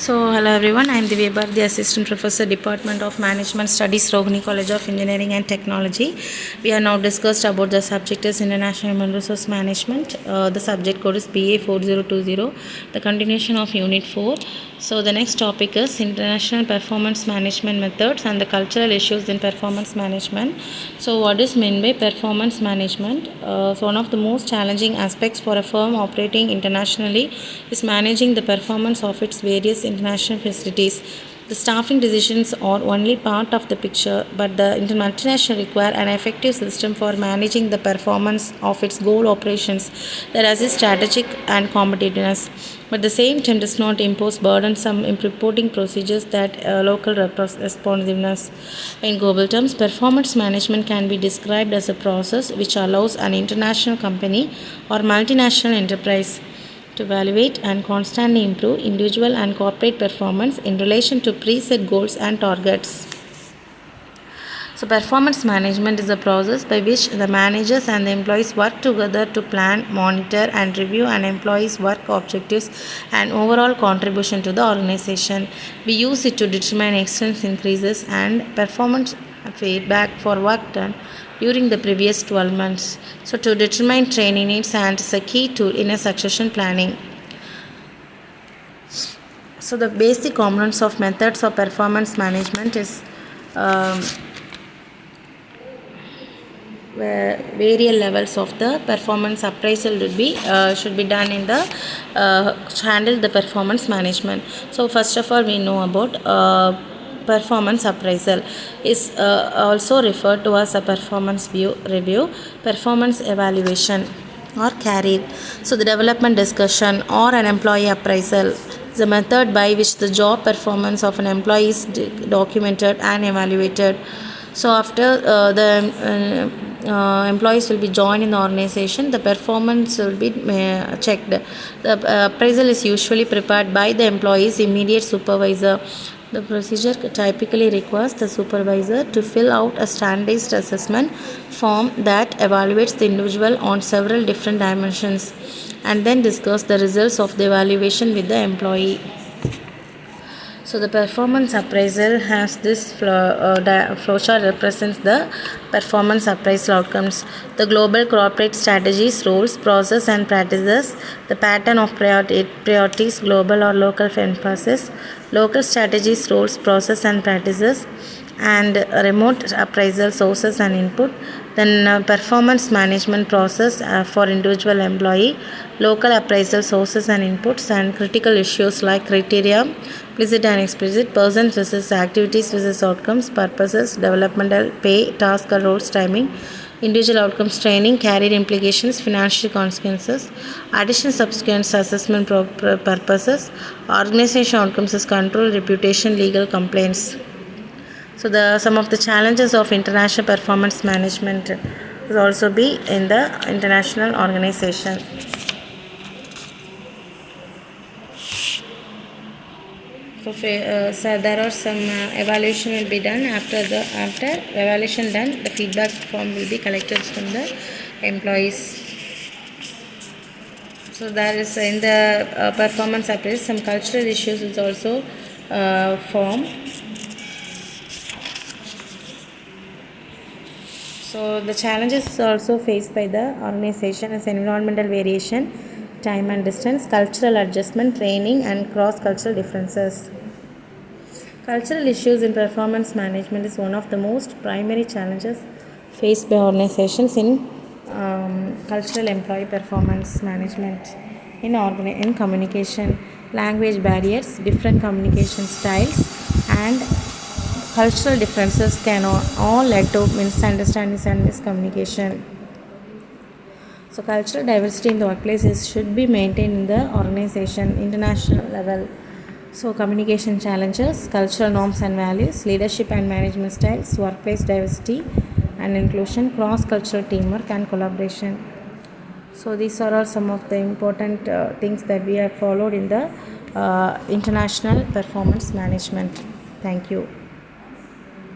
Hello everyone. I am Divya Bharat, the Assistant Professor, Department of Management Studies, Rohini College of Engineering and Technology. We are now discussed about the subject is International Human Resource Management. The subject code is BA 4020. The continuation of Unit 4. So, the next topic is International Performance Management Methods and the cultural issues in performance management. So, what is meant by performance management? One of the most challenging aspects for a firm operating internationally is managing the performance of its various international facilities. The staffing decisions are only part of the picture, but the multinational require an effective system for managing the performance of its goal operations that assist strategic and competitiveness. But the same time does not impose burdensome reporting procedures that local responsiveness. In global terms, performance management can be described as a process which allows an international company or multinational enterprise to evaluate and constantly improve individual and corporate performance in relation to preset goals and targets. So, performance management is a process by which the managers and the employees work together to plan, monitor, and review an employee's work objectives and overall contribution to the organization. We use it to determine excellence increases and performance feedback for work done during the previous 12 months. So, to determine training needs and is a key tool in a succession planning. So, the basic components of methods of performance management is various levels of the performance appraisal should be done in the handle the performance management. So first of all, we know about performance appraisal is also referred to as a performance review, performance evaluation or career. So the development discussion or an employee appraisal is a method by which the job performance of an employee is documented and evaluated. So after the employees will be joined in the organization, the performance will be checked. The appraisal is usually prepared by the employee's immediate supervisor. The procedure typically requires the supervisor to fill out a standardized assessment form that evaluates the individual on several different dimensions and then discuss the results of the evaluation with the employee. So the performance appraisal has this flowchart represents the performance appraisal outcomes. The global corporate strategies, roles, process and practices, the pattern of priorities, global or local emphasis, local strategies, roles, process and practices, and remote appraisal sources and input. Then performance management process for individual employee, local appraisal sources and inputs, and critical issues like criteria, implicit and explicit, persons versus activities versus outcomes, purposes, developmental, pay, task or roles, timing, individual outcomes, training, career implications, financial consequences, additional subsequent assessment purposes, organization outcomes as control, reputation, legal complaints. So some of the challenges of international performance management will also be in the international organization. So there are some evaluation will be done. After evaluation done, the feedback form will be collected from the employees. So there is in the performance appraisal some cultural issues is also formed. So the challenges also faced by the organization is environmental variation, time and distance, cultural adjustment, training and cross-cultural differences. Cultural issues in performance management is one of the most primary challenges faced by organizations in cultural employee performance management. In communication, language barriers, different communication styles and cultural differences can all lead to misunderstandings and miscommunication. So cultural diversity in the workplace should be maintained in the organization international level. So communication challenges, cultural norms and values, leadership and management styles, workplace diversity and inclusion, cross-cultural teamwork and collaboration. So these are all some of the important things that we have followed in the international performance management. Thank you.